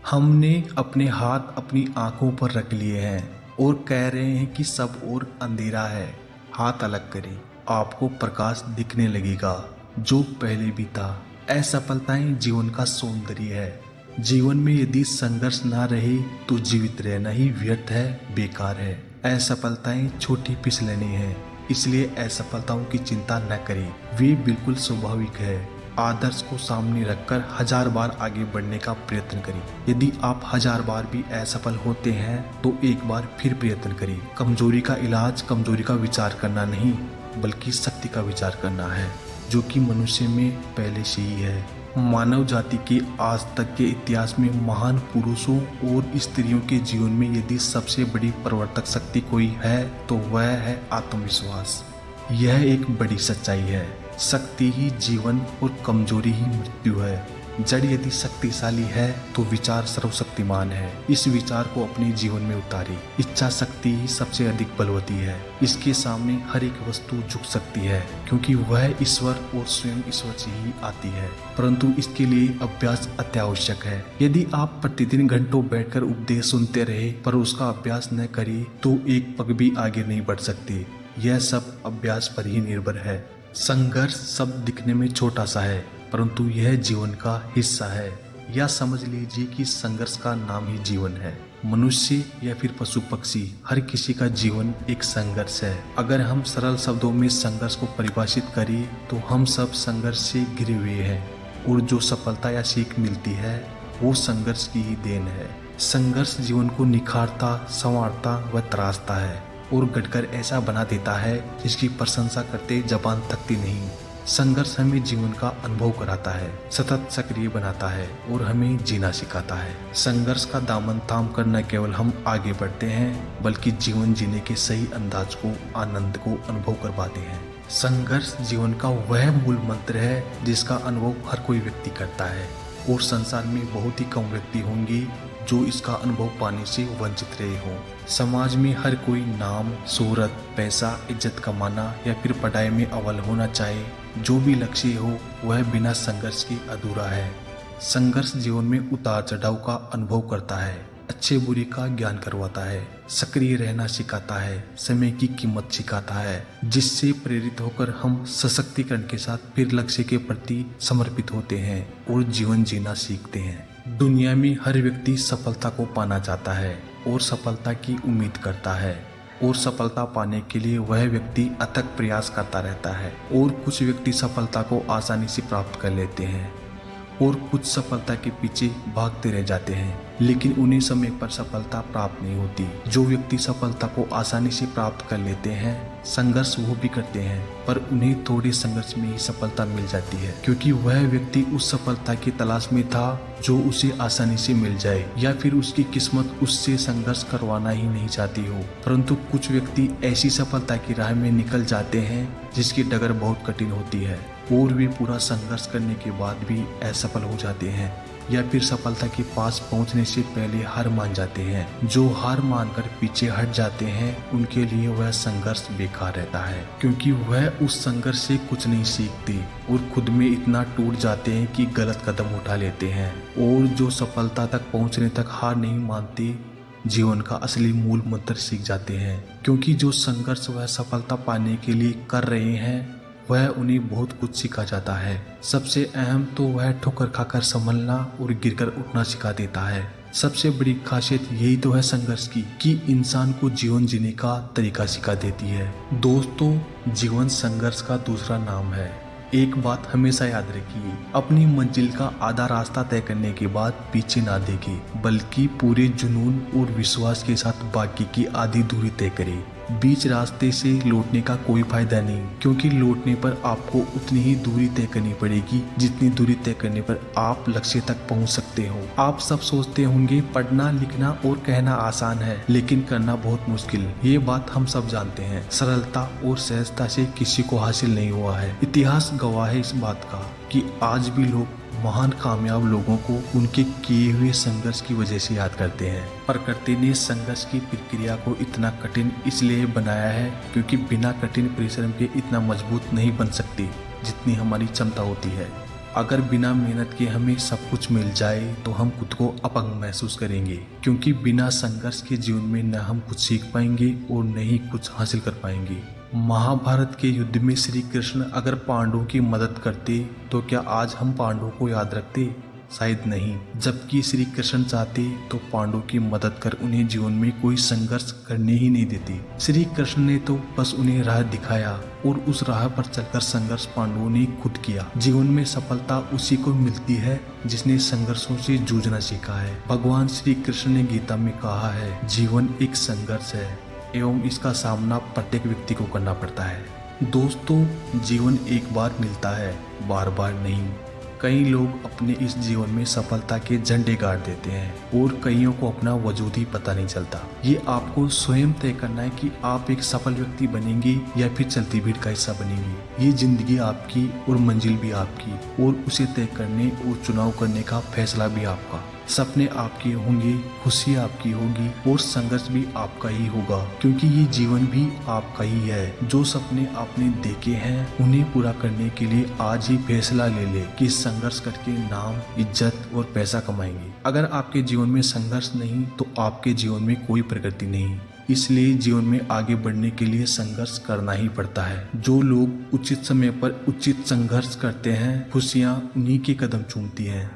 हमने अपने हाथ अपनी आंखों पर रख लिए हैं और कह रहे हैं कि सब और अंधेरा है। हाथ अलग करें, आपको प्रकाश दिखने लगेगा जो पहले भी था। असफलताएं जीवन का सौंदर्य है। जीवन में यदि संघर्ष ना रहे तो जीवित रहना ही व्यर्थ है, बेकार है। असफलताएं छोटी फिसलने हैं, इसलिए असफलताओं की चिंता न करें, वे बिल्कुल स्वाभाविक है। आदर्श को सामने रखकर 1000 बार आगे बढ़ने का प्रयत्न करें। यदि आप 1000 बार भी असफल होते हैं तो एक बार फिर प्रयत्न करें। कमजोरी का इलाज कमजोरी का विचार करना नहीं, बल्कि शक्ति का विचार करना है, जो कि मनुष्य में पहले से ही है। मानव जाति के आज तक के इतिहास में महान पुरुषों और स्त्रियों के जीवन में यदि सबसे बड़ी प्रवर्तक शक्ति कोई है तो वह है आत्मविश्वास। यह एक बड़ी सच्चाई है। शक्ति ही जीवन और कमजोरी ही मृत्यु है। जड़ यदि शक्तिशाली है तो विचार सर्वशक्तिमान है। इस विचार को अपने जीवन में उतारे। इच्छा शक्ति ही सबसे अधिक बलवती है। इसके सामने हर एक वस्तु झुक सकती है, क्योंकि वह ईश्वर और स्वयं ईश्वर से ही आती है। परंतु इसके लिए अभ्यास अत्यावश्यक है। यदि आप प्रतिदिन घंटों बैठकर उपदेश सुनते रहे पर उसका अभ्यास न करें तो एक पग भी आगे नहीं बढ़ सकते। यह सब अभ्यास पर ही निर्भर है। संघर्ष शब्द दिखने में छोटा सा है, परंतु यह जीवन का हिस्सा है। या समझ लीजिए कि संघर्ष का नाम ही जीवन है। मनुष्य या फिर पशु पक्षी, हर किसी का जीवन एक संघर्ष है। अगर हम सरल शब्दों में संघर्ष को परिभाषित करें तो हम सब संघर्ष से घिरे हुए हैं, और जो सफलता या सीख मिलती है वो संघर्ष की ही देन है। संघर्ष जीवन को निखारता, संवारता व तराशता है और गढ़कर ऐसा बना देता है जिसकी प्रशंसा करते जबान थकती नहीं। संघर्ष हमें जीवन का अनुभव कराता है, सतत सक्रिय बनाता है और हमें जीना सिखाता है। संघर्ष का दामन थाम कर न केवल हम आगे बढ़ते हैं, बल्कि जीवन जीने के सही अंदाज को, आनंद को अनुभव करवाते हैं। संघर्ष जीवन का वह मूल मंत्र है जिसका अनुभव हर कोई व्यक्ति करता है, और संसार में बहुत ही कम व्यक्ति होंगे जो इसका अनुभव पाने से वंचित रहे हों। समाज में हर कोई नाम, शोहरत, पैसा, इज्जत कमाना या फिर पढ़ाई में अव्वल होना चाहे, जो भी लक्ष्य हो वह बिना संघर्ष के अधूरा है। संघर्ष जीवन में उतार चढ़ाव का अनुभव करता है, अच्छे बुरे का ज्ञान करवाता है, सक्रिय रहना सिखाता है, समय की कीमत सिखाता है, जिससे प्रेरित होकर हम सशक्तिकरण के साथ फिर लक्ष्य के प्रति समर्पित होते हैं और जीवन जीना सीखते हैं। दुनिया में हर व्यक्ति सफलता को पाना चाहता है और सफलता की उम्मीद करता है, और सफलता पाने के लिए वह व्यक्ति अथक प्रयास करता रहता है। और कुछ व्यक्ति सफलता को आसानी से प्राप्त कर लेते हैं और कुछ सफलता के पीछे भागते रह जाते हैं, लेकिन उन्हें समय पर सफलता प्राप्त नहीं होती। जो व्यक्ति सफलता को आसानी से प्राप्त कर लेते हैं, संघर्ष वो भी करते हैं, पर उन्हें थोड़े संघर्ष में ही सफलता मिल जाती है, क्योंकि वह व्यक्ति उस सफलता की तलाश में था जो उसे आसानी से मिल जाए, या फिर उसकी किस्मत उससे संघर्ष करवाना ही नहीं चाहती हो। परंतु कुछ व्यक्ति ऐसी सफलता की राह में निकल जाते हैं जिसकी डगर बहुत कठिन होती है, और वे पूरा संघर्ष करने के बाद भी असफल हो जाते हैं, या फिर सफलता के पास पहुंचने से पहले हार मान जाते हैं। जो हार मानकर पीछे हट जाते हैं, उनके लिए वह संघर्ष बेकार रहता है, क्योंकि वह उस संघर्ष से कुछ नहीं सीखते और खुद में इतना टूट जाते हैं कि गलत कदम उठा लेते हैं। और जो सफलता तक पहुंचने तक हार नहीं मानते, जीवन का असली मूल मंत्र सीख जाते हैं, क्योंकि जो संघर्ष वह सफलता पाने के लिए कर रहे हैं वह उन्हें बहुत कुछ सिखा जाता है। सबसे अहम तो वह ठोकर खाकर संभलना और गिरकर उठना सिखा देता है। सबसे बड़ी खासियत यही तो है संघर्ष की, कि इंसान को जीवन जीने का तरीका सिखा देती है। दोस्तों, जीवन संघर्ष का दूसरा नाम है। एक बात हमेशा याद रखिए, अपनी मंजिल का आधा रास्ता तय करने के बाद पीछे ना देखें, बल्कि पूरे जुनून और विश्वास के साथ बाकी की आधी दूरी तय करें। बीच रास्ते से लौटने का कोई फायदा नहीं, क्योंकि लौटने पर आपको उतनी ही दूरी तय करनी पड़ेगी जितनी दूरी तय करने पर आप लक्ष्य तक पहुंच सकते हो। आप सब सोचते होंगे पढ़ना, लिखना और कहना आसान है, लेकिन करना बहुत मुश्किल। ये बात हम सब जानते हैं। सरलता और सहजता से किसी को हासिल नहीं हुआ है। इतिहास गवाह है इस बात का कि आज भी लोग महान कामयाब लोगों को उनके किए हुए संघर्ष की वजह से याद करते हैं। प्रकृति ने संघर्ष की प्रक्रिया को इतना कठिन इसलिए बनाया है क्योंकि बिना कठिन परिश्रम के इतना मजबूत नहीं बन सकती जितनी हमारी क्षमता होती है। अगर बिना मेहनत के हमें सब कुछ मिल जाए तो हम खुद को अपंग महसूस करेंगे, क्योंकि बिना संघर्ष के जीवन में न हम कुछ सीख पाएंगे और न ही कुछ हासिल कर पाएंगे। महाभारत के युद्ध में श्री कृष्ण अगर पांडवों की मदद करते तो क्या आज हम पांडवों को याद रखते? शायद नहीं। जबकि श्री कृष्ण चाहते तो पांडवों की मदद कर उन्हें जीवन में कोई संघर्ष करने ही नहीं देते। श्री कृष्ण ने तो बस उन्हें राह दिखाया और उस राह पर चलकर संघर्ष पांडवों ने खुद किया। जीवन में सफलता उसी को मिलती है जिसने संघर्षों से जूझना सीखा है। भगवान श्री कृष्ण ने गीता में कहा है, जीवन एक संघर्ष है एवं इसका सामना प्रत्येक व्यक्ति को करना पड़ता है। दोस्तों, जीवन एक बार मिलता है, बार बार नहीं। कई लोग अपने इस जीवन में सफलता के झंडे गाड़ देते हैं और कईयों को अपना वजूद ही पता नहीं चलता। ये आपको स्वयं तय करना है कि आप एक सफल व्यक्ति बनेंगे या फिर चलती भीड़ का हिस्सा बनेंगे। ये जिंदगी आपकी और मंजिल भी आपकी, और उसे तय करने और चुनाव करने का फैसला भी आपका। सपने आपके होंगे, खुशी आपकी होगी और संघर्ष भी आपका ही होगा, क्योंकि ये जीवन भी आपका ही है। जो सपने आपने देखे हैं उन्हें पूरा करने के लिए आज ही फैसला ले ले कि संघर्ष करके नाम, इज्जत और पैसा कमाएंगे। अगर आपके जीवन में संघर्ष नहीं तो आपके जीवन में कोई प्रगति नहीं। इसलिए जीवन में आगे बढ़ने के लिए संघर्ष करना ही पड़ता है। जो लोग उचित समय पर उचित संघर्ष करते हैं, खुशियाँ उन्हीं के कदम चूमती हैं।